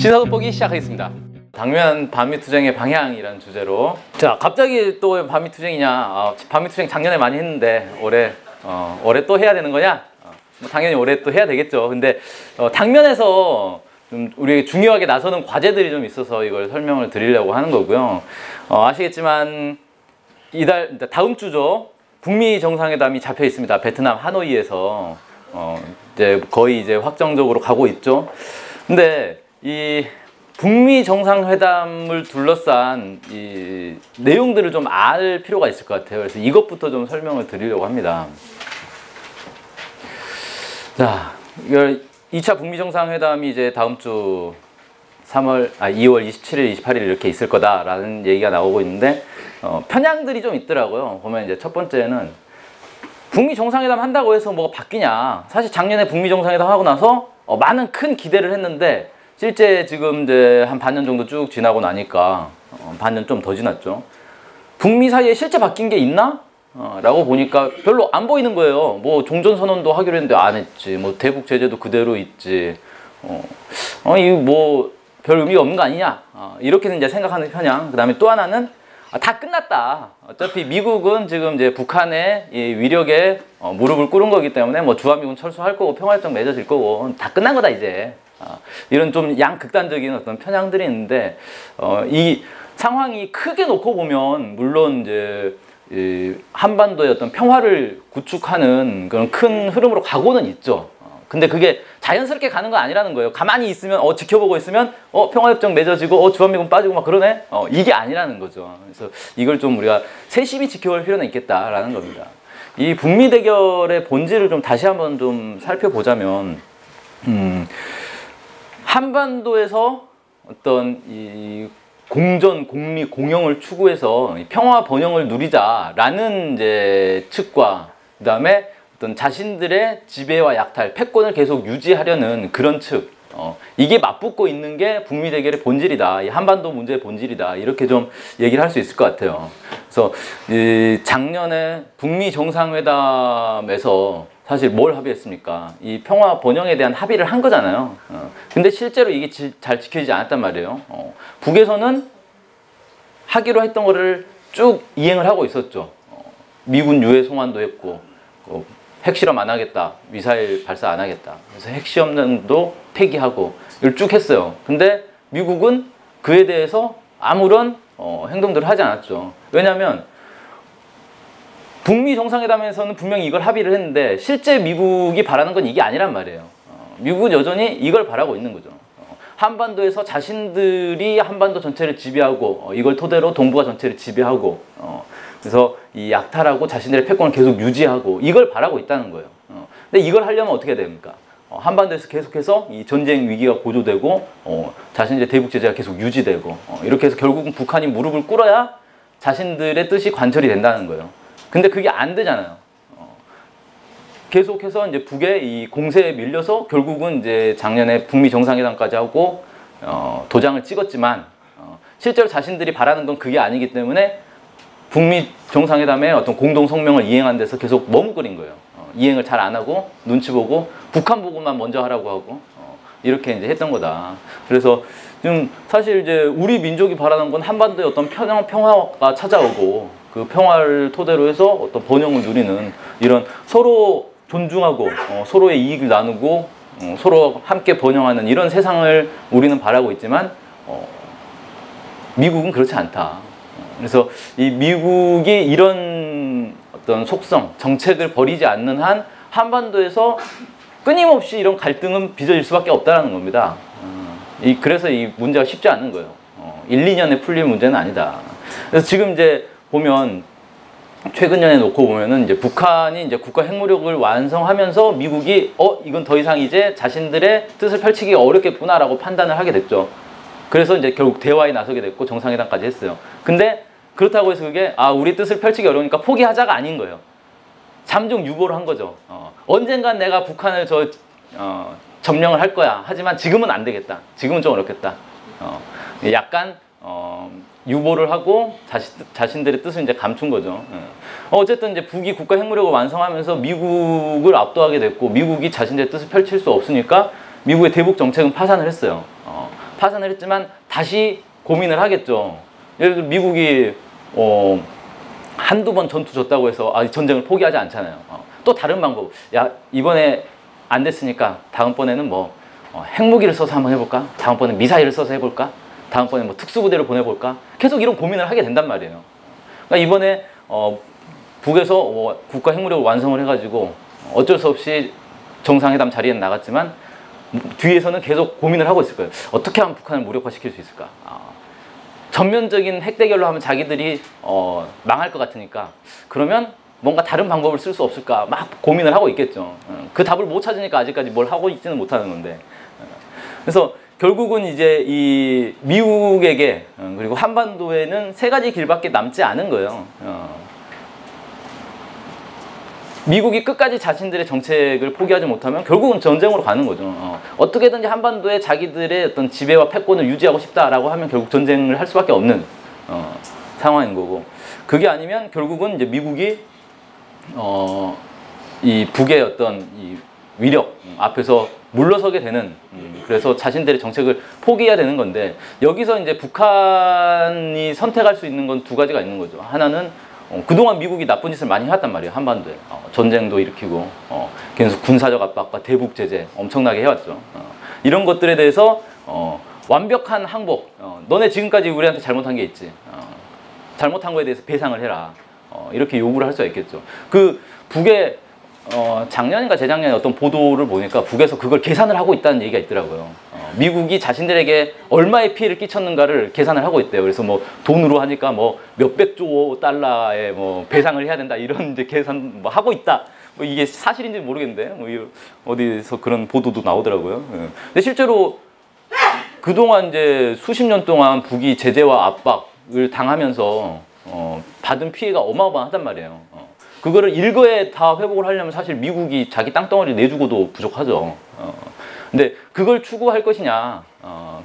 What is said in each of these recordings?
시사 돋보기 시작하겠습니다. 당면 반미투쟁의 방향이라는 주제로. 자, 갑자기 또 반미투쟁이냐? 반미투쟁 작년에 많이 했는데 올해 또 해야 되는 거냐? 뭐 당연히 올해 또 해야 되겠죠. 근데 당면에서 좀 우리 중요하게 나서는 과제들이 좀 있어서 이걸 설명을 드리려고 하는 거고요. 아시겠지만 다음 주죠. 북미 정상회담이 잡혀 있습니다. 베트남 하노이에서 이제 거의 이제 확정적으로 가고 있죠. 근데 이 북미 정상회담을 둘러싼 이 내용들을 좀 알 필요가 있을 것 같아요. 그래서 이것부터 좀 설명을 드리려고 합니다. 자, 이걸 2차 북미 정상회담이 이제 다음 주 2월 27일, 28일 이렇게 있을 거다라는 얘기가 나오고 있는데 편향들이 좀 있더라고요. 보면 이제 첫 번째는 북미 정상회담 한다고 해서 뭐가 바뀌냐. 사실 작년에 북미 정상회담 하고 나서 많은 큰 기대를 했는데 실제 지금 이제 한 반년 정도 쭉 지나고 나니까 반년 좀 더 지났죠. 북미 사이에 실제 바뀐 게 있나? 라고 보니까 별로 안 보이는 거예요. 뭐 종전선언도 하기로 했는데 안 했지. 뭐 대북 제재도 그대로 있지. 이거 뭐 별 의미가 없는 거 아니냐? 이렇게 이제 생각하는 편향. 그 다음에 또 하나는 다 끝났다. 어차피 미국은 지금 이제 북한의 이 위력에 무릎을 꿇은 거기 때문에 뭐 주한미군 철수할 거고 평화협정 맺어질 거고 다 끝난 거다 이제. 이런 좀 양극단적인 어떤 편향들이 있는데 이 상황이 크게 놓고 보면 물론 이제 이 한반도의 어떤 평화를 구축하는 그런 큰 흐름으로 가고는 있죠. 근데 그게 자연스럽게 가는 건 아니라는 거예요. 가만히 있으면 지켜보고 있으면 평화협정 맺어지고 주한미군 빠지고 막 그러네. 이게 아니라는 거죠. 그래서 이걸 좀 우리가 세심히 지켜볼 필요는 있겠다라는 겁니다. 이 북미 대결의 본질을 좀 다시 한번 좀 살펴보자면 한반도에서 어떤 이 공전, 공리, 공영을 추구해서 평화 번영을 누리자라는 이제 측과 그다음에 어떤 자신들의 지배와 약탈, 패권을 계속 유지하려는 그런 측, 이게 맞붙고 있는 게 북미 대결의 본질이다. 이 한반도 문제의 본질이다. 이렇게 좀 얘기를 할 수 있을 것 같아요. 그래서 이 작년에 북미 정상회담에서 사실 뭘 합의했습니까? 이 평화 번영에 대한 합의를 한 거잖아요. 근데 실제로 이게 잘 지켜지지 않았단 말이에요. 북에서는 하기로 했던 거를 쭉 이행을 하고 있었죠. 미군 유해 송환도 했고, 핵실험 안 하겠다, 미사일 발사 안 하겠다. 그래서 핵시험도 폐기하고 이걸 쭉 했어요. 근데 미국은 그에 대해서 아무런 행동들을 하지 않았죠. 왜냐하면 북미 정상회담에서는 분명히 이걸 합의를 했는데 실제 미국이 바라는 건 이게 아니란 말이에요. 미국은 여전히 이걸 바라고 있는 거죠. 한반도에서 자신들이 한반도 전체를 지배하고 이걸 토대로 동북아 전체를 지배하고 그래서 이 약탈하고 자신들의 패권을 계속 유지하고 이걸 바라고 있다는 거예요. 근데 이걸 하려면 어떻게 됩니까? 한반도에서 계속해서 이 전쟁 위기가 고조되고 자신들의 대북 제재가 계속 유지되고 이렇게 해서 결국은 북한이 무릎을 꿇어야 자신들의 뜻이 관철이 된다는 거예요. 근데 그게 안 되잖아요. 계속해서 이제 북의 이 공세에 밀려서 결국은 이제 작년에 북미 정상회담까지 하고 도장을 찍었지만 실제로 자신들이 바라는 건 그게 아니기 때문에 북미 정상회담의 어떤 공동 성명을 이행한 데서 계속 머뭇거린 거예요. 이행을 잘 안 하고 눈치 보고 북한 보고만 먼저 하라고 하고 이렇게 이제 했던 거다. 그래서 지금 사실 이제 우리 민족이 바라는 건 한반도의 어떤 평화가 찾아오고 그 평화를 토대로 해서 어떤 번영을 누리는 이런 서로 존중하고 서로의 이익을 나누고 서로 함께 번영하는 이런 세상을 우리는 바라고 있지만 미국은 그렇지 않다. 그래서 이 미국이 이런 어떤 속성, 정책을 버리지 않는 한 한반도에서 끊임없이 이런 갈등은 빚어질 수밖에 없다는 겁니다. 그래서 이 문제가 쉽지 않은 거예요. 1, 2년에 풀릴 문제는 아니다. 그래서 지금 이제 보면 최근년에 놓고 보면은 이제 북한이 이제 국가 핵무력을 완성하면서 미국이 이건 더 이상 이제 자신들의 뜻을 펼치기가 어렵겠구나라고 판단을 하게 됐죠. 그래서 이제 결국 대화에 나서게 됐고 정상회담까지 했어요. 근데 그렇다고 해서 그게 우리 뜻을 펼치기 어려우니까 포기하자가 아닌 거예요. 잠정 유보를 한 거죠. 언젠간 내가 북한을 점령을 할 거야. 하지만 지금은 안 되겠다. 지금은 좀 어렵겠다. 약간 유보를 하고 자신들의 뜻을 이제 감춘 거죠. 어쨌든 이제 북이 국가 핵무력을 완성하면서 미국을 압도하게 됐고 미국이 자신들의 뜻을 펼칠 수 없으니까 미국의 대북 정책은 파산을 했어요. 파산을 했지만 다시 고민을 하겠죠. 예를 들어 미국이 한두 번 전투 졌다고 해서 전쟁을 포기하지 않잖아요. 또 다른 방법, 야 이번에 안 됐으니까 다음번에는 뭐 핵무기를 써서 한번 해볼까? 다음번에 미사일을 써서 해볼까? 다음번에 뭐 특수부대를 보내볼까? 계속 이런 고민을 하게 된단 말이에요. 그러니까 이번에 북에서 국가 핵무력을 완성을 해가지고 어쩔 수 없이 정상회담 자리에 나갔지만 뒤에서는 계속 고민을 하고 있을 거예요. 어떻게 하면 북한을 무력화시킬 수 있을까? 전면적인 핵 대결로 하면 자기들이 망할 것 같으니까 그러면 뭔가 다른 방법을 쓸 수 없을까 막 고민을 하고 있겠죠. 그 답을 못 찾으니까 아직까지 뭘 하고 있지는 못하는 건데. 그래서 결국은 이제 이 미국에게 그리고 한반도에는 세 가지 길밖에 남지 않은 거예요. 미국이 끝까지 자신들의 정책을 포기하지 못하면 결국은 전쟁으로 가는 거죠. 어떻게든지 한반도에 자기들의 어떤 지배와 패권을 유지하고 싶다라고 하면 결국 전쟁을 할 수밖에 없는 상황인 거고, 그게 아니면 결국은 이제 미국이 이 북의 어떤 이 위력 앞에서 물러서게 되는, 그래서 자신들의 정책을 포기해야 되는 건데, 여기서 이제 북한이 선택할 수 있는 건 두 가지가 있는 거죠. 하나는 그동안 미국이 나쁜 짓을 많이 해왔단 말이에요. 한반도에 전쟁도 일으키고 계속 군사적 압박과 대북 제재 엄청나게 해왔죠. 이런 것들에 대해서 완벽한 항복, 너네 지금까지 우리한테 잘못한 게 있지, 잘못한 거에 대해서 배상을 해라, 이렇게 요구를 할 수가 있겠죠. 그 북의 작년인가 재작년에 어떤 보도를 보니까 북에서 그걸 계산을 하고 있다는 얘기가 있더라고요. 미국이 자신들에게 얼마의 피해를 끼쳤는가를 계산을 하고 있대요. 그래서 뭐 돈으로 하니까 뭐 몇백조 달러의 뭐 배상을 해야 된다, 이런 이제 계산 뭐 하고 있다. 뭐 이게 사실인지 모르겠는데 뭐 어디서 그런 보도도 나오더라고요. 근데 실제로 그동안 이제 수십 년 동안 북이 제재와 압박을 당하면서 받은 피해가 어마어마하단 말이에요. 그거를 일거에 다 회복을 하려면 사실 미국이 자기 땅덩어리 내주고도 부족하죠. 근데 그걸 추구할 것이냐,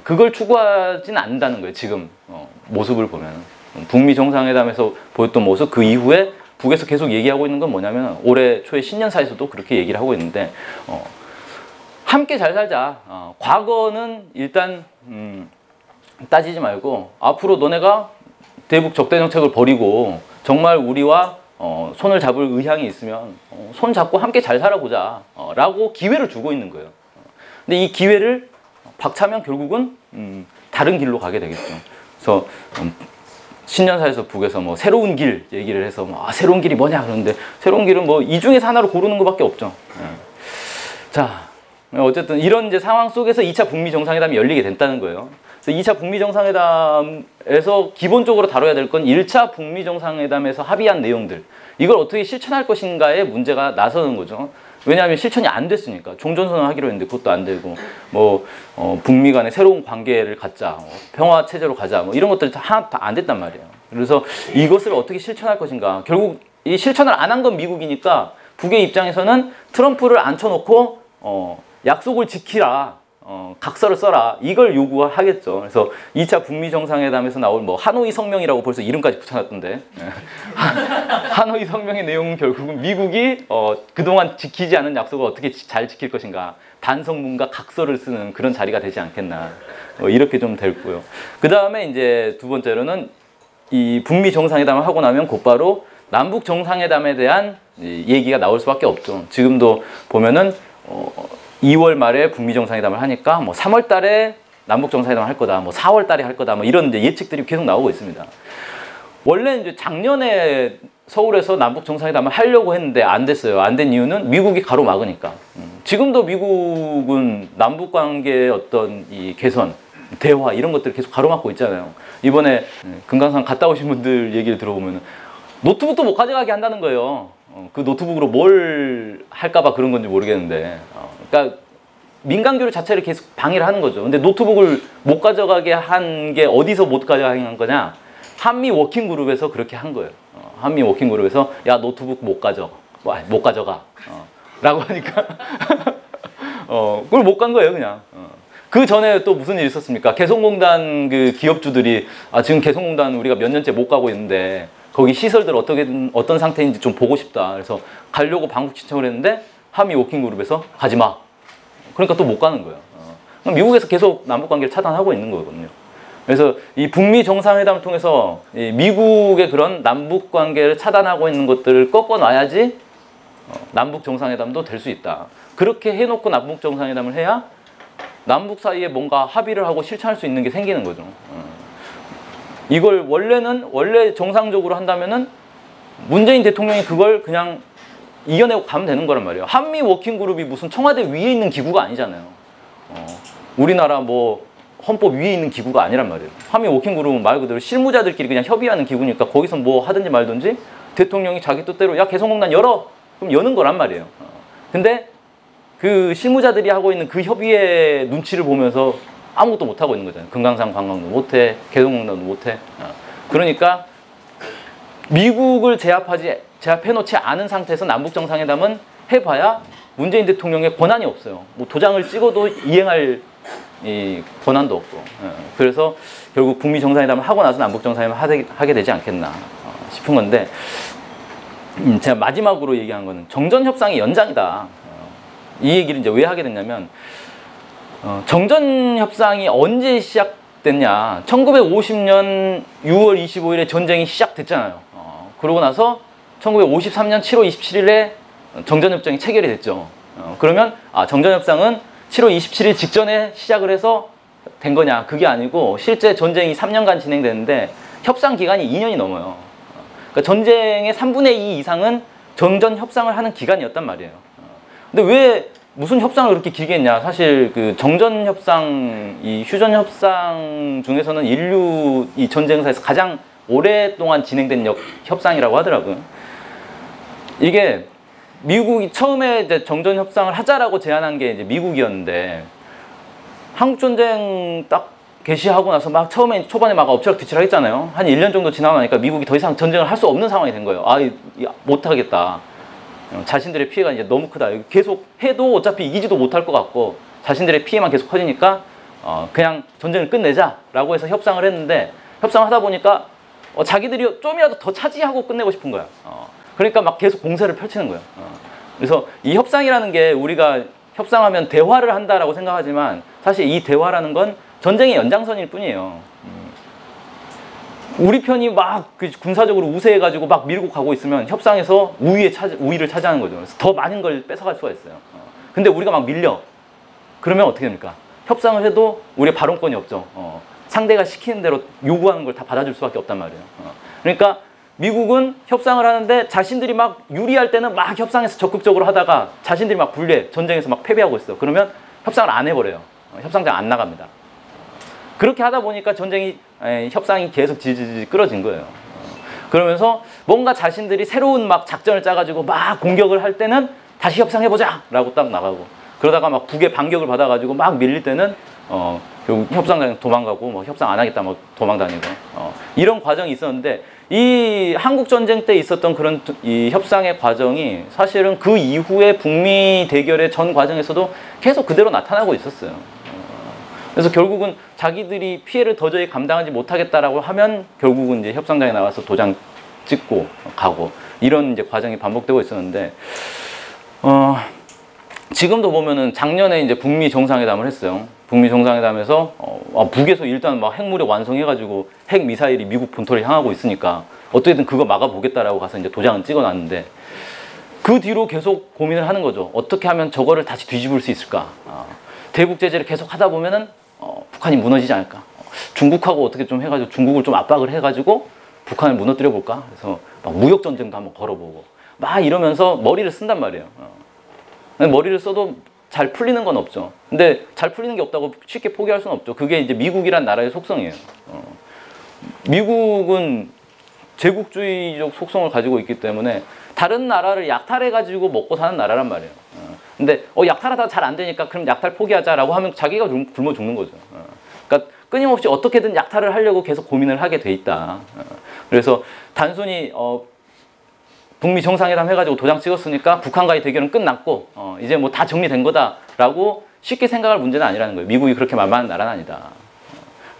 그걸 추구하진 않는다는 거예요. 지금 모습을 보면 북미 정상회담에서 보였던 모습, 그 이후에 북에서 계속 얘기하고 있는 건 뭐냐면 올해 초에 신년사에서도 그렇게 얘기를 하고 있는데, 함께 잘 살자. 과거는 일단 따지지 말고 앞으로 너네가 대북 적대 정책을 버리고 정말 우리와 손을 잡을 의향이 있으면 손 잡고 함께 잘 살아보자 라고 기회를 주고 있는 거예요. 근데 이 기회를 박차면 결국은 다른 길로 가게 되겠죠. 그래서 신년사에서 북에서 뭐 새로운 길 얘기를 해서 새로운 길이 뭐냐 그러는데, 새로운 길은 뭐 이 중에서 하나로 고르는 것밖에 없죠. 자, 어쨌든 이런 이제 상황 속에서 2차 북미 정상회담이 열리게 됐다는 거예요. 그래서 2차 북미 정상회담에서 기본적으로 다뤄야 될 건 1차 북미 정상회담에서 합의한 내용들, 이걸 어떻게 실천할 것인가에 문제가 나서는 거죠. 왜냐하면 실천이 안 됐으니까. 종전선언 하기로 했는데 그것도 안 되고, 뭐 북미 간의 새로운 관계를 갖자, 평화 체제로 가자, 뭐 이런 것들이 다 안 됐단 말이에요. 그래서 이것을 어떻게 실천할 것인가. 결국 이 실천을 안 한 건 미국이니까 북의 입장에서는 트럼프를 앉혀놓고 약속을 지키라, 각서를 써라, 이걸 요구하겠죠. 그래서 2차 북미 정상회담에서 나올 뭐 하노이 성명이라고 벌써 이름까지 붙여놨던데, 하노이 성명의 내용은 결국은 미국이 그동안 지키지 않은 약속을 어떻게 잘 지킬 것인가, 반성문과 각서를 쓰는 그런 자리가 되지 않겠나, 이렇게 좀 되고요. 그 다음에 이제 두 번째로는 이 북미 정상회담을 하고 나면 곧바로 남북 정상회담에 대한 얘기가 나올 수밖에 없죠. 지금도 보면은 2월 말에 북미 정상회담을 하니까 뭐 3월 달에 남북 정상회담을 할 거다, 뭐 4월 달에 할 거다, 뭐 이런 이제 예측들이 계속 나오고 있습니다. 원래 이제 작년에 서울에서 남북 정상회담을 하려고 했는데 안 됐어요. 안 된 이유는 미국이 가로막으니까. 지금도 미국은 남북 관계의 어떤 이 개선, 대화 이런 것들을 계속 가로막고 있잖아요. 이번에 금강산 갔다 오신 분들 얘기를 들어보면 노트북도 못 가져가게 한다는 거예요. 그 노트북으로 뭘 할까봐 그런 건지 모르겠는데, 그러니까 민간 교류 자체를 계속 방해를 하는 거죠. 근데 노트북을 못 가져가게 한 게 어디서 못 가져가게 한 거냐? 한미 워킹 그룹에서 그렇게 한 거예요. 한미 워킹 그룹에서 야 노트북 못 가져가, 라고 하니까 그걸 못 간 거예요, 그냥. 그 전에 또 무슨 일이 있었습니까? 개성공단 그 기업주들이 지금 개성공단 우리가 몇 년째 못 가고 있는데 거기 시설들 어떤 상태인지 좀 보고 싶다. 그래서 가려고 방북 신청을 했는데 한미 워킹 그룹에서 가지 마. 그러니까 또 못 가는 거예요. 미국에서 계속 남북 관계를 차단하고 있는 거거든요. 그래서 이 북미 정상회담을 통해서 이 미국의 그런 남북 관계를 차단하고 있는 것들을 꺾어놔야지 남북 정상회담도 될 수 있다. 그렇게 해놓고 남북 정상회담을 해야 남북 사이에 뭔가 합의를 하고 실천할 수 있는 게 생기는 거죠. 이걸 원래 정상적으로 한다면은 문재인 대통령이 그걸 그냥 이겨내고 가면 되는 거란 말이에요. 한미 워킹그룹이 무슨 청와대 위에 있는 기구가 아니잖아요. 우리나라 뭐 헌법 위에 있는 기구가 아니란 말이에요. 한미 워킹그룹은 말 그대로 실무자들끼리 그냥 협의하는 기구니까 거기서 뭐 하든지 말든지 대통령이 자기 뜻대로 야 개성공단 열어! 그럼 여는 거란 말이에요. 근데 그 실무자들이 하고 있는 그 협의의 눈치를 보면서 아무것도 못하고 있는 거잖아요. 금강산 관광도 못해, 개성공단도 못해. 그러니까 미국을 제압해놓지 않은 상태에서 남북정상회담은 해봐야 문재인 대통령의 권한이 없어요. 뭐 도장을 찍어도 이행할 이 권한도 없고. 그래서 결국 북미 정상회담을 하고 나서 남북정상회담을 하게 되지 않겠나 싶은 건데, 제가 마지막으로 얘기한 거는 정전협상이 연장이다. 이 얘기를 이제 왜 하게 됐냐면, 정전협상이 언제 시작됐냐. 1950년 6월 25일에 전쟁이 시작됐잖아요. 그러고 나서 1953년 7월 27일에 정전협정이 체결이 됐죠. 그러면 정전협상은 7월 27일 직전에 시작을 해서 된 거냐. 그게 아니고 실제 전쟁이 3년간 진행되는데 협상 기간이 2년이 넘어요. 그러니까 전쟁의 3분의 2 이상은 정전협상을 하는 기간이었단 말이에요. 근데 왜 무슨 협상을 그렇게 길게 했냐. 사실 그 정전협상, 이 휴전협상 중에서는 인류 이 전쟁사에서 가장 오랫동안 진행된 협상이라고 하더라고요. 이게 미국이 처음에 이제 정전협상을 하자라고 제안한 게 이제 미국이었는데, 한국전쟁 딱 개시하고 나서 막 초반에 막 엎치락뒤치락 했잖아요. 한 1년 정도 지나고 나니까 미국이 더 이상 전쟁을 할 수 없는 상황이 된 거예요. 못하겠다. 자신들의 피해가 이제 너무 크다. 계속 해도 어차피 이기지도 못할 것 같고 자신들의 피해만 계속 커지니까 그냥 전쟁을 끝내자라고 해서 협상을 했는데, 협상을 하다 보니까 자기들이 좀이라도 더 차지하고 끝내고 싶은 거야. 그러니까 막 계속 공세를 펼치는 거예요. 그래서 이 협상이라는 게 우리가 협상하면 대화를 한다라고 생각하지만 사실 이 대화라는 건 전쟁의 연장선일 뿐이에요. 우리 편이 막 군사적으로 우세해가지고 막 밀고 가고 있으면 협상에서 우위를 차지하는 거죠. 그래서 더 많은 걸 뺏어갈 수가 있어요. 근데 우리가 막 밀려. 그러면 어떻게 됩니까? 협상을 해도 우리의 발언권이 없죠. 상대가 시키는 대로 요구하는 걸 다 받아줄 수밖에 없단 말이에요. 그러니까 미국은 협상을 하는데 자신들이 막 유리할 때는 막 협상에서 적극적으로 하다가 자신들이 막 불리해. 전쟁에서 막 패배하고 있어. 그러면 협상을 안 해버려요. 협상장 안 나갑니다. 그렇게 하다 보니까 협상이 계속 질질 끌어진 거예요. 그러면서 뭔가 자신들이 새로운 막 작전을 짜가지고 막 공격을 할 때는 다시 협상해보자! 라고 딱 나가고, 그러다가 막 북의 반격을 받아가지고 막 밀릴 때는 결국 협상장에서 도망가고 뭐 협상 안 하겠다 막 도망다니고 이런 과정이 있었는데, 이 한국전쟁 때 있었던 그런 이 협상의 과정이 사실은 그 이후에 북미 대결의 전 과정에서도 계속 그대로 나타나고 있었어요. 그래서 결국은 자기들이 피해를 도저히 감당하지 못하겠다라고 하면 결국은 이제 협상장에 나와서 도장 찍고 가고 이런 이제 과정이 반복되고 있었는데, 지금도 보면은 작년에 이제 북미 정상회담을 했어요. 북미 정상회담에서 북에서 일단 막 핵무력 완성해가지고 핵 미사일이 미국 본토를 향하고 있으니까 어떻게든 그거 막아보겠다라고 가서 이제 도장을 찍어놨는데, 그 뒤로 계속 고민을 하는 거죠. 어떻게 하면 저거를 다시 뒤집을 수 있을까? 대북 제재를 계속 하다 보면은 북한이 무너지지 않을까? 중국하고 어떻게 좀 해가지고 중국을 좀 압박을 해가지고 북한을 무너뜨려 볼까? 그래서 막 무역 전쟁도 한번 걸어보고 막 이러면서 머리를 쓴단 말이에요. 머리를 써도 잘 풀리는 건 없죠. 근데 잘 풀리는 게 없다고 쉽게 포기할 수는 없죠. 그게 이제 미국이란 나라의 속성이에요. 미국은 제국주의적 속성을 가지고 있기 때문에 다른 나라를 약탈해가지고 먹고 사는 나라란 말이에요. 근데 약탈하다가 잘 안 되니까 그럼 약탈 포기하자라고 하면 자기가 굶어 죽는 거죠. 그러니까 끊임없이 어떻게든 약탈을 하려고 계속 고민을 하게 돼 있다. 그래서 단순히 북미 정상회담 해가지고 도장 찍었으니까 북한과의 대결은 끝났고 이제 뭐 다 정리된 거다라고 쉽게 생각할 문제는 아니라는 거예요. 미국이 그렇게 만만한 나라는 아니다.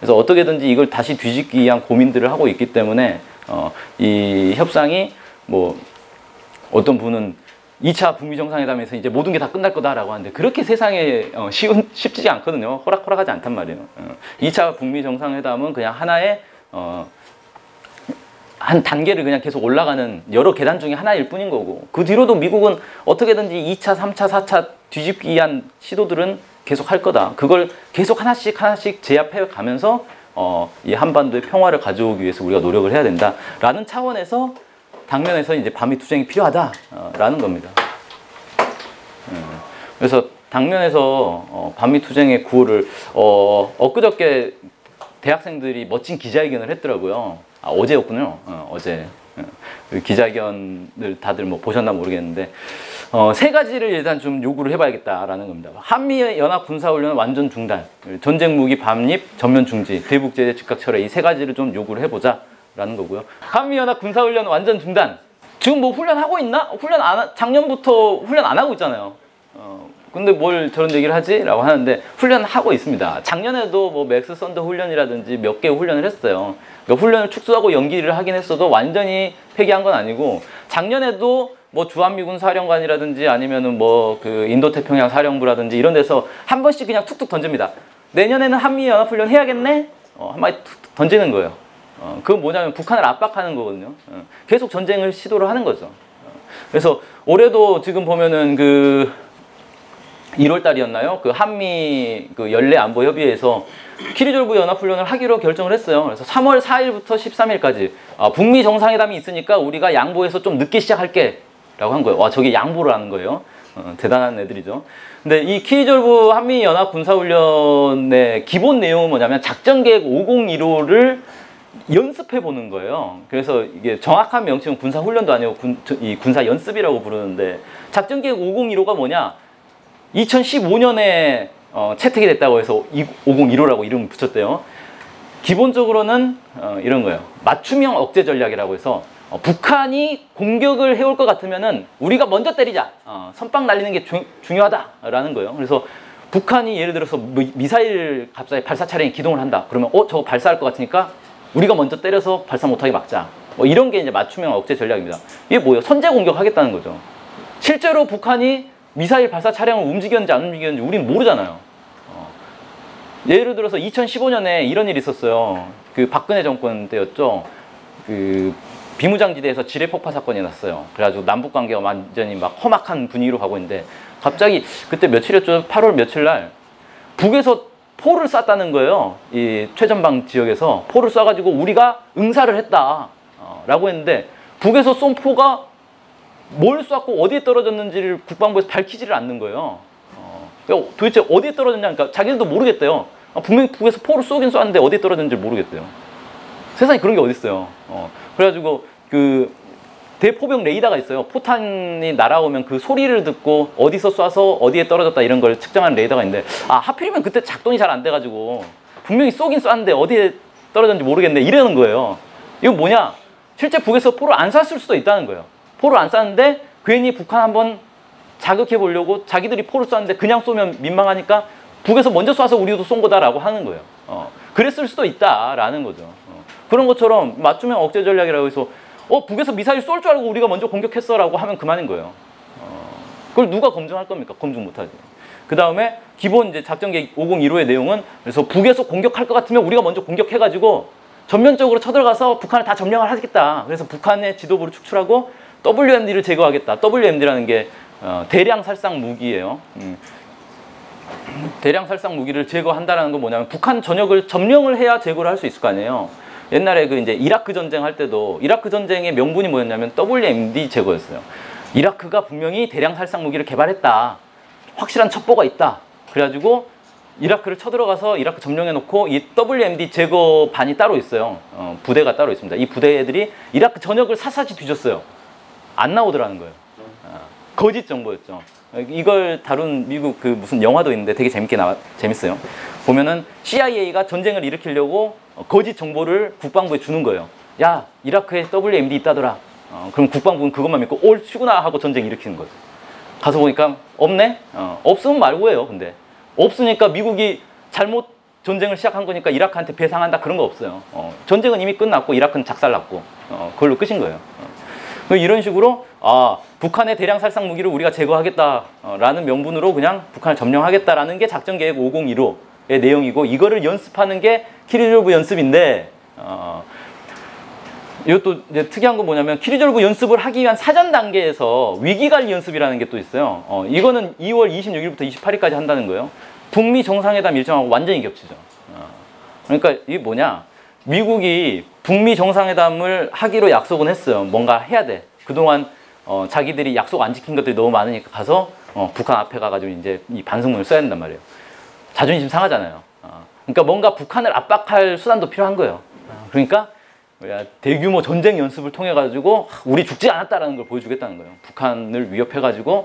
그래서 어떻게든지 이걸 다시 뒤집기 위한 고민들을 하고 있기 때문에 이 협상이 뭐 어떤 분은 2차 북미 정상회담에서 이제 모든 게 다 끝날 거다라고 하는데 그렇게 세상에 쉽지 않거든요. 호락호락하지 않단 말이에요. 2차 북미 정상회담은 그냥 하나의 한 단계를 그냥 계속 올라가는 여러 계단 중에 하나일 뿐인 거고 그 뒤로도 미국은 어떻게든지 2차, 3차, 4차 뒤집기 위한 시도들은 계속 할 거다. 그걸 계속 하나씩 제압해 가면서 이 한반도의 평화를 가져오기 위해서 우리가 노력을 해야 된다라는 차원에서 당면에서 이제 반미 투쟁이 필요하다라는 겁니다. 그래서 당면에서 반미 투쟁의 구호를 엊그저께 대학생들이 멋진 기자회견을 했더라고요. 어제였군요. 어제 기자회견을 다들 뭐 보셨나 모르겠는데 세 가지를 일단 좀 요구를 해봐야겠다라는 겁니다. 한미 연합 군사훈련 완전 중단, 전쟁 무기 반입 전면 중지, 대북 제재 즉각 철회 이 세 가지를 좀 요구를 해보자라는 거고요. 한미 연합 군사훈련 완전 중단. 지금 뭐 훈련하고 있나? 작년부터 훈련 안 하고 있잖아요. 근데 뭘 저런 얘기를 하지? 라고 하는데 훈련하고 있습니다. 작년에도 뭐 맥스 썬더 훈련이라든지 몇 개 훈련을 했어요. 그러니까 훈련을 축소하고 연기를 하긴 했어도 완전히 폐기한 건 아니고 작년에도 뭐 주한미군 사령관이라든지 아니면은 뭐 그 인도태평양 사령부라든지 이런 데서 한 번씩 그냥 툭툭 던집니다. 내년에는 한미연합훈련 해야겠네? 한 마디 툭툭 던지는 거예요. 그건 뭐냐면 북한을 압박하는 거거든요. 계속 전쟁을 시도를 하는 거죠. 그래서 올해도 지금 보면은 그 1월 달이었나요? 그 한미 그 연례 안보 협의회에서 키리졸브 연합훈련을 하기로 결정을 했어요. 그래서 3월 4일부터 13일까지 북미 정상회담이 있으니까 우리가 양보해서 좀 늦게 시작할게 라고 한 거예요. 와, 저게 양보를 하는 거예요. 대단한 애들이죠. 근데 이 키리졸브 한미 연합 군사훈련의 기본 내용은 뭐냐면 작전계획 5015를 연습해 보는 거예요. 그래서 이게 정확한 명칭은 군사훈련도 아니고 군사연습이라고 부르는데 작전계획 5015가 뭐냐? 2015년에 채택이 됐다고 해서 5015라고 이름을 붙였대요. 기본적으로는 이런 거예요. 맞춤형 억제 전략이라고 해서 북한이 공격을 해올 것 같으면은 우리가 먼저 때리자. 선빵 날리는 게 중요하다라는 거예요. 그래서 북한이 예를 들어서 미사일 갑자기 발사 차량이 기동을 한다. 그러면 저거 발사할 것 같으니까 우리가 먼저 때려서 발사 못하게 막자. 뭐 이런 게 이제 맞춤형 억제 전략입니다. 이게 뭐예요? 선제 공격하겠다는 거죠. 실제로 북한이 미사일 발사 차량을 움직였는지 안 움직였는지 우리는 모르잖아요. 예를 들어서 2015년에 이런 일이 있었어요. 그 박근혜 정권 때였죠. 그 비무장지대에서 지뢰 폭파 사건이 났어요. 그래가지고 남북 관계가 완전히 막 험악한 분위기로 가고 있는데 갑자기 그때 며칠이었죠? 8월 며칠 날 북에서 포를 쐈다는 거예요. 이 최전방 지역에서 포를 쏴가지고 우리가 응사를 했다 라고 했는데 북에서 쏜 포가 뭘 쐈고 어디에 떨어졌는지를 국방부에서 밝히지를 않는 거예요. 도대체 어디에 떨어졌냐, 그러니까 자기들도 모르겠대요. 분명히 북에서 포를 쏘긴 쐈는데 어디에 떨어졌는지 모르겠대요. 세상에 그런 게 어딨어요. 그래가지고 그 대포병 레이더가 있어요. 포탄이 날아오면 그 소리를 듣고 어디서 쏴서 어디에 떨어졌다 이런 걸 측정하는 레이더가 있는데 하필이면 그때 작동이 잘 안 돼가지고 분명히 쏘긴 쐈는데 어디에 떨어졌는지 모르겠네 이러는 거예요. 이거 뭐냐? 실제 북에서 포를 안 쐈을 수도 있다는 거예요. 포를 안 쐈는데 괜히 북한 한번 자극해 보려고 자기들이 포를 쐈는데 그냥 쏘면 민망하니까 북에서 먼저 쏴서 우리도 쏜 거다라고 하는 거예요. 그랬을 수도 있다라는 거죠. 그런 것처럼 맞춤형 억제 전략이라고 해서 북에서 미사일 쏠 줄 알고 우리가 먼저 공격했어라고 하면 그만인 거예요. 그걸 누가 검증할 겁니까? 검증 못하지. 그 다음에 기본 이제 작전계획 5015의 내용은 그래서 북에서 공격할 것 같으면 우리가 먼저 공격해가지고 전면적으로 쳐들어가서 북한을 다 점령을 하겠다. 그래서 북한의 지도부를 축출하고 WMD를 제거하겠다. WMD라는 게 대량 살상 무기예요. 대량 살상 무기를 제거한다는 건 뭐냐면 북한 전역을 점령을 해야 제거를 할 수 있을 거 아니에요. 옛날에 그 이제 이라크 전쟁 할 때도 이라크 전쟁의 명분이 뭐였냐면 WMD 제거였어요. 이라크가 분명히 대량 살상 무기를 개발했다. 확실한 첩보가 있다. 그래가지고 이라크를 쳐들어가서 이라크 점령해 놓고 이 WMD 제거반이 따로 있어요. 부대가 따로 있습니다. 이 부대 애들이 이라크 전역을 샅샅이 뒤졌어요. 안 나오더라는 거예요. 거짓 정보였죠. 이걸 다룬 미국 그 무슨 영화도 있는데 되게 재밌어요. 보면은 CIA가 전쟁을 일으키려고 거짓 정보를 국방부에 주는 거예요. 야, 이라크에 WMD 있다더라. 그럼 국방부는 그것만 믿고 올 치구나 하고 전쟁 일으키는 거죠. 가서 보니까 없네? 없으면 말고예요. 근데 없으니까 미국이 잘못 전쟁을 시작한 거니까 이라크한테 배상한다 그런 거 없어요. 전쟁은 이미 끝났고 이라크는 작살났고 그걸로 끝인 거예요. 이런 식으로 북한의 대량 살상 무기를 우리가 제거하겠다라는 명분으로 그냥 북한을 점령하겠다라는 게 작전계획 5015의 내용이고, 이거를 연습하는 게 키리졸브 연습인데, 이것도 이제 특이한 건 뭐냐면 키리졸브 연습을 하기 위한 사전 단계에서 위기관리 연습이라는 게 또 있어요. 이거는 2월 26일부터 28일까지 한다는 거예요. 북미 정상회담 일정하고 완전히 겹치죠. 그러니까 이게 뭐냐, 미국이 북미 정상회담을 하기로 약속은 했어요. 뭔가 해야 돼. 그동안 자기들이 약속 안 지킨 것들이 너무 많으니까 가서 북한 앞에 가가지고 이제 이 반성문을 써야 된단 말이에요. 자존심 상하잖아요. 그러니까 뭔가 북한을 압박할 수단도 필요한 거예요. 그러니까 대규모 전쟁 연습을 통해 가지고 우리 죽지 않았다라는 걸 보여주겠다는 거예요. 북한을 위협해 가지고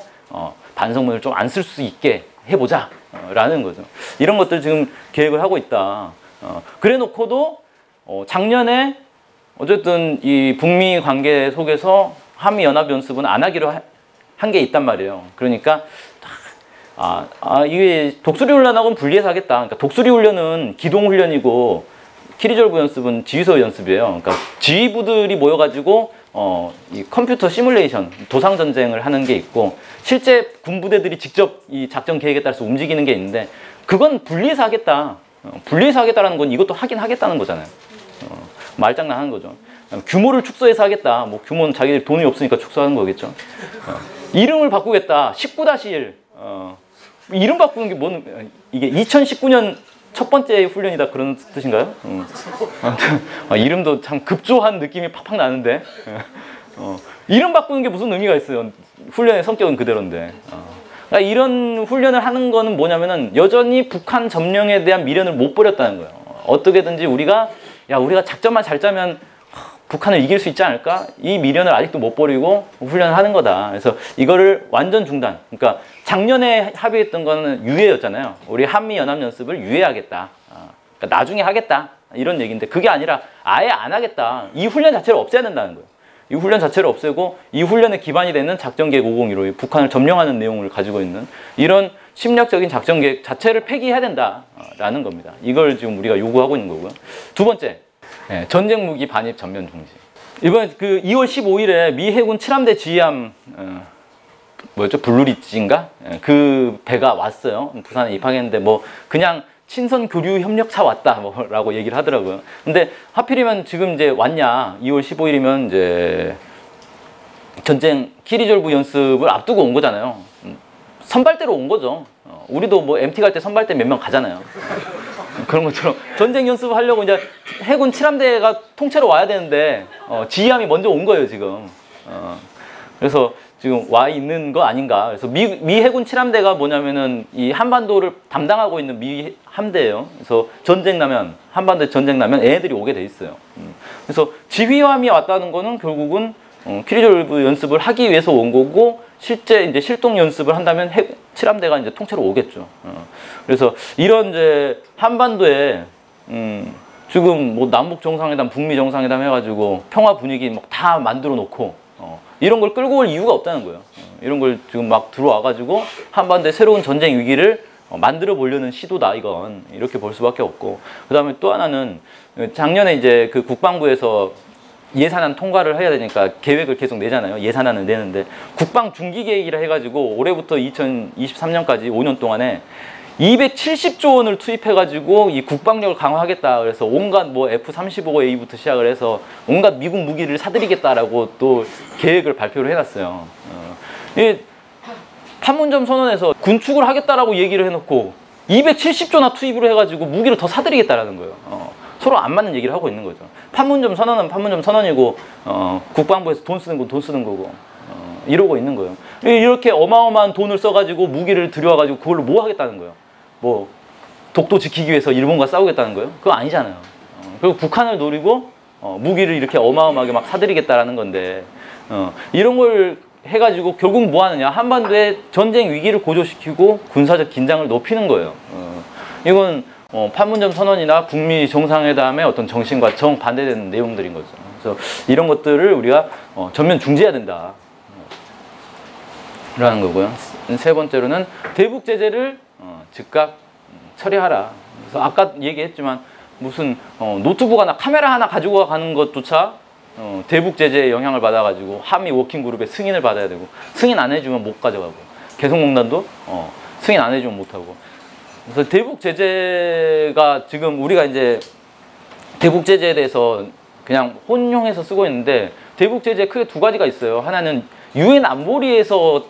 반성문을 좀 안 쓸 수 있게 해보자 라는 거죠. 이런 것들 지금 계획을 하고 있다. 그래 놓고도 작년에 어쨌든 이 북미 관계 속에서 한미 연합 연습은 안 하기로 한 게 있단 말이에요. 그러니까 이게 독수리 훈련하고는 분리해서 하겠다. 그러니까 독수리 훈련은 기동 훈련이고 키리졸브 연습은 지휘소 연습이에요. 그러니까 지휘부들이 모여가지고 이 컴퓨터 시뮬레이션, 도상 전쟁을 하는 게 있고, 실제 군부대들이 직접 이 작전 계획에 따라서 움직이는 게 있는데, 그건 분리해서 하겠다. 분리해서 하겠다라는 건 이것도 하긴 하겠다는 거잖아요. 말장난하는 거죠. 규모를 축소해서 하겠다. 뭐 규모는 자기들 돈이 없으니까 축소하는 거겠죠. 이름을 바꾸겠다. 19-1. 이름 바꾸는 게 뭐는, 이게 2019년 첫 번째 훈련이다 그런 뜻인가요? 이름도 참 급조한 느낌이 팍팍 나는데, 이름 바꾸는 게 무슨 의미가 있어요? 훈련의 성격은 그대로인데. 그러니까 이런 훈련을 하는 거는 뭐냐면은 여전히 북한 점령에 대한 미련을 못 버렸다는 거예요. 어떻게든지 우리가 작전만 잘 짜면 북한을 이길 수 있지 않을까? 이 미련을 아직도 못 버리고 훈련을 하는 거다. 그래서 이거를 완전 중단. 그러니까 작년에 합의했던 거는 유예였잖아요. 우리 한미 연합 연습을 유예하겠다. 그러니까 나중에 하겠다. 이런 얘기인데, 그게 아니라 아예 안 하겠다. 이 훈련 자체를 없애야 된다는 거예요. 이 훈련 자체를 없애고 이 훈련의 기반이 되는 작전계획 501호, 북한을 점령하는 내용을 가지고 있는 이런 심리학적인 작전계획 자체를 폐기해야 된다라는 겁니다. 이걸 지금 우리가 요구하고 있는 거고요. 두 번째, 전쟁 무기 반입 전면 중지. 이번에 그 2월 15일에 미 해군 7함대 지휘함 뭐였죠? 블루리지인가? 그 배가 왔어요. 부산에 입항했는데 뭐 그냥 친선 교류 협력차 왔다 뭐라고 얘기를 하더라고요. 근데 하필이면 지금 이제 왔냐? 2월 15일이면 이제 전쟁 키리졸브 연습을 앞두고 온 거잖아요. 선발대로 온 거죠. 우리도 뭐 MT 갈 때 선발대 몇 명 가잖아요. 그런 것처럼 전쟁 연습을 하려고 이제 해군 7함대가 통째로 와야 되는데 지휘함이 먼저 온 거예요 지금. 그래서 지금 와 있는 거 아닌가. 그래서 미 해군 7함대가 뭐냐면은 이 한반도를 담당하고 있는 미 함대예요. 그래서 전쟁 나면, 한반도에 전쟁 나면 얘네들이 오게 돼 있어요. 그래서 지휘함이 왔다는 거는 결국은 키리졸브 연습을 하기 위해서 온 거고, 실제 이제 실동 연습을 한다면 7함대가 이제 통째로 오겠죠. 그래서 이런 이제 한반도에 지금 뭐 남북 정상회담, 북미 정상회담 해가지고 평화 분위기 막 다 만들어 놓고 이런 걸 끌고 올 이유가 없다는 거예요. 이런 걸 지금 막 들어와가지고 한반도의 새로운 전쟁 위기를 만들어 보려는 시도다, 이건. 이렇게 볼 수밖에 없고. 그 다음에 또 하나는 작년에 이제 그 국방부에서 예산안 통과를 해야 되니까 계획을 계속 내잖아요. 예산안을 내는데 국방 중기 계획이라 해가지고 올해부터 2023년까지 5년 동안에 270조 원을 투입해가지고 이 국방력을 강화하겠다. 그래서 온갖 뭐 F-35A부터 시작을 해서 온갖 미국 무기를 사들이겠다라고 또 계획을 발표를 해놨어요. 이 판문점 선언에서 군축을 하겠다라고 얘기를 해놓고 270조나 투입을 해가지고 무기를 더 사들이겠다라는 거예요. 서로 안 맞는 얘기를 하고 있는 거죠. 판문점 선언은 판문점 선언이고 국방부에서 돈 쓰는 건 돈 쓰는 거고 이러고 있는 거예요. 이렇게 어마어마한 돈을 써가지고 무기를 들여와가지고 그걸로 뭐 하겠다는 거예요. 뭐 독도 지키기 위해서 일본과 싸우겠다는 거예요? 그거 아니잖아요. 그리고 북한을 노리고 무기를 이렇게 어마어마하게 막 사들이겠다라는 건데 이런 걸 해가지고 결국 뭐 하느냐, 한반도의 전쟁 위기를 고조시키고 군사적 긴장을 높이는 거예요. 이건 판문점 선언이나 북미 정상회담의 어떤 정신과 정반대되는 내용들인 거죠. 그래서 이런 것들을 우리가 전면 중지해야 된다 라는 거고요. 세 번째로는 대북 제재를 즉각 처리하라. 그래서 아까 얘기했지만 무슨 노트북 하나, 카메라 하나 가지고 가는 것조차 대북 제재의 영향을 받아가지고 한미 워킹 그룹의 승인을 받아야 되고, 승인 안 해주면 못 가져가고, 개성공단도 승인 안 해주면 못 하고. 그래서 대북 제재가 지금 우리가 이제 대북 제재에 대해서 그냥 혼용해서 쓰고 있는데, 대북 제재 크게 두 가지가 있어요. 하나는 유엔 안보리에서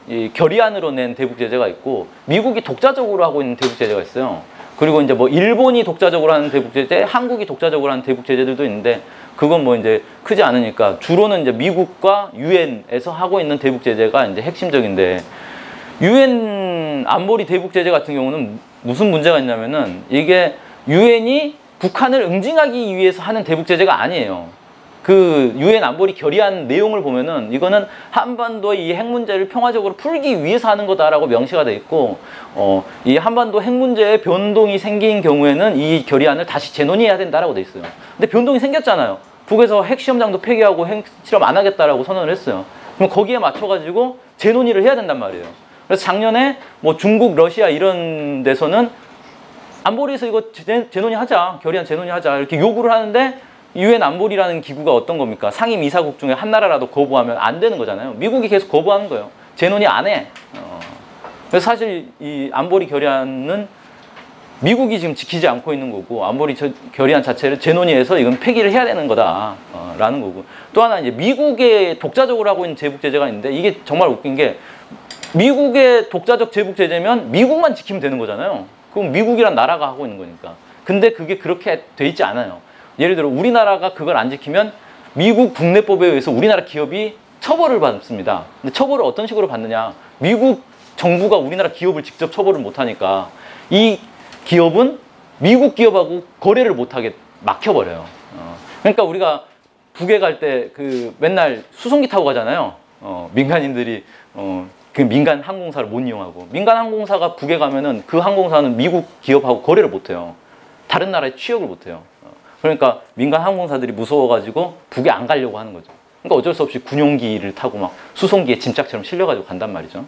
이 결의안으로 낸 대북 제재가 있고, 미국이 독자적으로 하고 있는 대북 제재가 있어요. 그리고 이제 뭐 일본이 독자적으로 하는 대북 제재, 한국이 독자적으로 하는 대북 제재들도 있는데, 그건 뭐 이제 크지 않으니까 주로는 이제 미국과 유엔에서 하고 있는 대북 제재가 이제 핵심적인데, 유엔 안보리 대북 제재 같은 경우는 무슨 문제가 있냐면은, 이게 유엔이 북한을 응징하기 위해서 하는 대북 제재가 아니에요. 그 유엔 안보리 결의안 내용을 보면은 이거는 한반도의 이 핵 문제를 평화적으로 풀기 위해서 하는 거다라고 명시가 돼 있고, 이 한반도 핵 문제에 변동이 생긴 경우에는 이 결의안을 다시 재논의해야 된다라고 돼 있어요. 근데 변동이 생겼잖아요. 북에서 핵 시험장도 폐기하고 핵 실험 안 하겠다라고 선언을 했어요. 그럼 거기에 맞춰가지고 재논의를 해야 된단 말이에요. 그래서 작년에 뭐 중국, 러시아 이런 데서는 안보리에서 이거 재논의하자, 결의안 재논의하자 이렇게 요구를 하는데, 유엔 안보리라는 기구가 어떤 겁니까? 상임 이사국 중에 한 나라라도 거부하면 안 되는 거잖아요. 미국이 계속 거부하는 거예요. 재논의 안 해. 그래서 사실 이 안보리 결의안은 미국이 지금 지키지 않고 있는 거고, 안보리 결의안 자체를 재논의해서 이건 폐기를 해야 되는 거다 라는 거고. 또 하나 이제 미국의 독자적으로 하고 있는 제북 제재가 있는데, 이게 정말 웃긴 게, 미국의 독자적 제북 제재면 미국만 지키면 되는 거잖아요. 그럼 미국이란 나라가 하고 있는 거니까. 근데 그게 그렇게 돼 있지 않아요. 예를 들어 우리나라가 그걸 안 지키면 미국 국내법에 의해서 우리나라 기업이 처벌을 받습니다. 근데 처벌을 어떤 식으로 받느냐, 미국 정부가 우리나라 기업을 직접 처벌을 못하니까 이 기업은 미국 기업하고 거래를 못하게 막혀버려요. 그러니까 우리가 북에 갈 때 그 맨날 수송기 타고 가잖아요. 민간인들이 그 민간 항공사를 못 이용하고, 민간 항공사가 북에 가면은 그 항공사는 미국 기업하고 거래를 못해요. 다른 나라에 취역을 못해요. 그러니까 민간 항공사들이 무서워가지고 북에 안 가려고 하는 거죠. 그러니까 어쩔 수 없이 군용기를 타고 막 수송기에 짐짝처럼 실려가지고 간단 말이죠.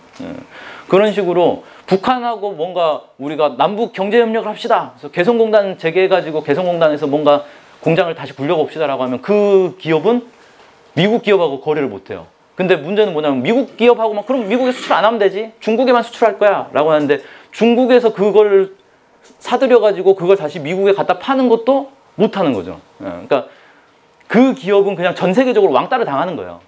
그런 식으로 북한하고 뭔가 우리가 남북 경제협력을 합시다. 그래서 개성공단 재개해가지고 개성공단에서 뭔가 공장을 다시 굴려봅시다라고 하면 그 기업은 미국 기업하고 거래를 못해요. 근데 문제는 뭐냐면 미국 기업하고 막 그럼 미국에 수출 안 하면 되지, 중국에만 수출할 거야 라고 하는데, 중국에서 그걸 사들여가지고 그걸 다시 미국에 갖다 파는 것도 못하는 거죠. 그러니까 그 기업은 그냥 전 세계적으로 왕따를 당하는 거예요.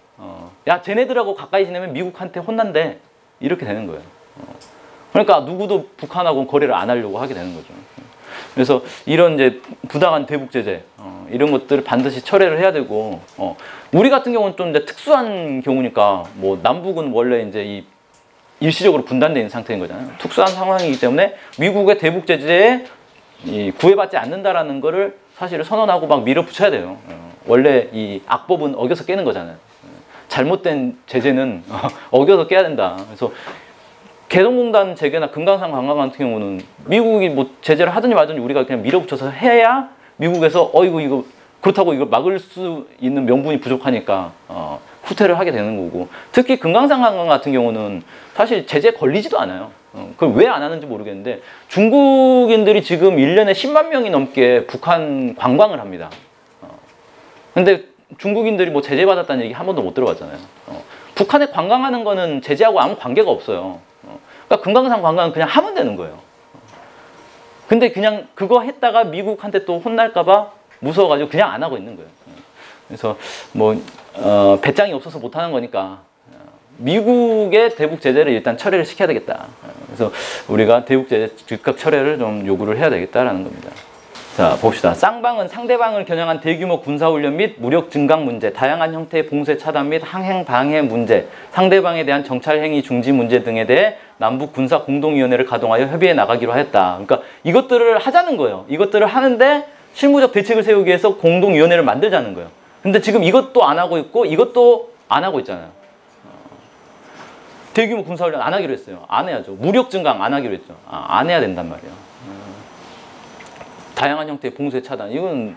야, 쟤네들하고 가까이 지내면 미국한테 혼난대. 이렇게 되는 거예요. 그러니까 누구도 북한하고 거래를 안 하려고 하게 되는 거죠. 그래서 이런 이제 부당한 대북 제재, 이런 것들을 반드시 철회를 해야 되고, 우리 같은 경우는 좀 이제 특수한 경우니까, 뭐 남북은 원래 이제 이 일시적으로 분단되어 있는 상태인 거잖아요. 특수한 상황이기 때문에 미국의 대북 제재에 구애받지 않는다라는 거를 사실을 선언하고 막 밀어붙여야 돼요. 원래 이 악법은 어겨서 깨는 거잖아요. 잘못된 제재는 어겨서 깨야 된다. 그래서 개성공단 재개나 금강산 관광 같은 경우는 미국이 뭐 제재를 하든지 말든지 우리가 그냥 밀어붙여서 해야 미국에서 이거 그렇다고 이걸 막을 수 있는 명분이 부족하니까 후퇴를 하게 되는 거고, 특히 금강산 관광 같은 경우는 사실 제재 걸리지도 않아요. 그걸 왜 안 하는지 모르겠는데, 중국인들이 지금 1년에 10만 명이 넘게 북한 관광을 합니다. 근데 중국인들이 뭐 제재 받았다는 얘기 한 번도 못 들어봤잖아요. 북한에 관광하는 거는 제재하고 아무 관계가 없어요. 그러니까 금강산 관광은 그냥 하면 되는 거예요. 근데 그냥 그거 했다가 미국한테 또 혼날까봐 무서워가지고 그냥 안 하고 있는 거예요. 그래서 뭐 배짱이 없어서 못 하는 거니까 미국의 대북 제재를 일단 철회를 시켜야 되겠다. 그래서 우리가 대북 제재 즉각 철회를 좀 요구를 해야 되겠다라는 겁니다. 자, 봅시다. 쌍방은 상대방을 겨냥한 대규모 군사훈련 및 무력 증강 문제, 다양한 형태의 봉쇄 차단 및 항행 방해 문제, 상대방에 대한 정찰 행위 중지 문제 등에 대해 남북 군사 공동위원회를 가동하여 협의해 나가기로 하였다. 그러니까 이것들을 하자는 거예요. 이것들을 하는데 실무적 대책을 세우기 위해서 공동위원회를 만들자는 거예요. 근데 지금 이것도 안 하고 있고 이것도 안 하고 있잖아요. 대규모 군사훈련 안 하기로 했어요. 안 해야죠. 무력 증강 안 하기로 했죠. 안 해야 된단 말이에요. 다양한 형태의 봉쇄 차단. 이건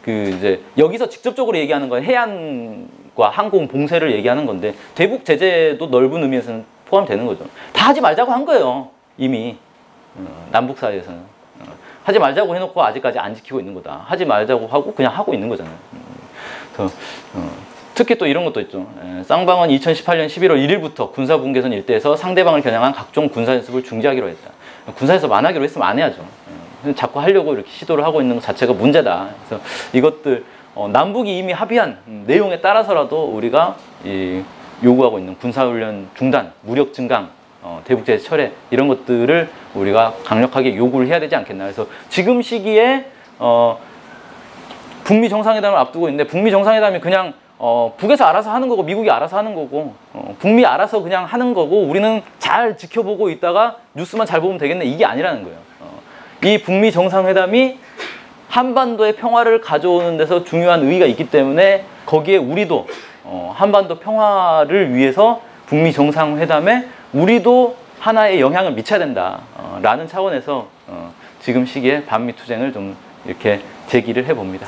이제 여기서 직접적으로 얘기하는 건 해안과 항공 봉쇄를 얘기하는 건데, 대북 제재도 넓은 의미에서는 포함되는 거죠. 다 하지 말자고 한 거예요. 이미 남북 사이에서는 하지 말자고 해놓고 아직까지 안 지키고 있는 거다. 하지 말자고 하고 그냥 하고 있는 거잖아요. 그래서 특히 또 이런 것도 있죠. 쌍방은 2018년 11월 1일부터 군사분계선 일대에서 상대방을 겨냥한 각종 군사연습을 중지하기로 했다. 군사연습 안 하기로 했으면 안 해야죠. 자꾸 하려고 이렇게 시도를 하고 있는 것 자체가 문제다. 그래서 이것들 남북이 이미 합의한 내용에 따라서라도 우리가 요구하고 있는 군사훈련 중단, 무력 증강, 대북제재 철회 이런 것들을 우리가 강력하게 요구를 해야 되지 않겠나. 그래서 지금 시기에 북미 정상회담을 앞두고 있는데 북미 정상회담이 그냥 북에서 알아서 하는 거고 미국이 알아서 하는 거고 북미 알아서 그냥 하는 거고 우리는 잘 지켜보고 있다가 뉴스만 잘 보면 되겠네, 이게 아니라는 거예요. 이 북미 정상회담이 한반도의 평화를 가져오는 데서 중요한 의의가 있기 때문에 거기에 우리도 한반도 평화를 위해서 북미 정상회담에 우리도 하나의 영향을 미쳐야 된다 라는 차원에서 지금 시기에 반미 투쟁을 좀 이렇게 제기를 해봅니다.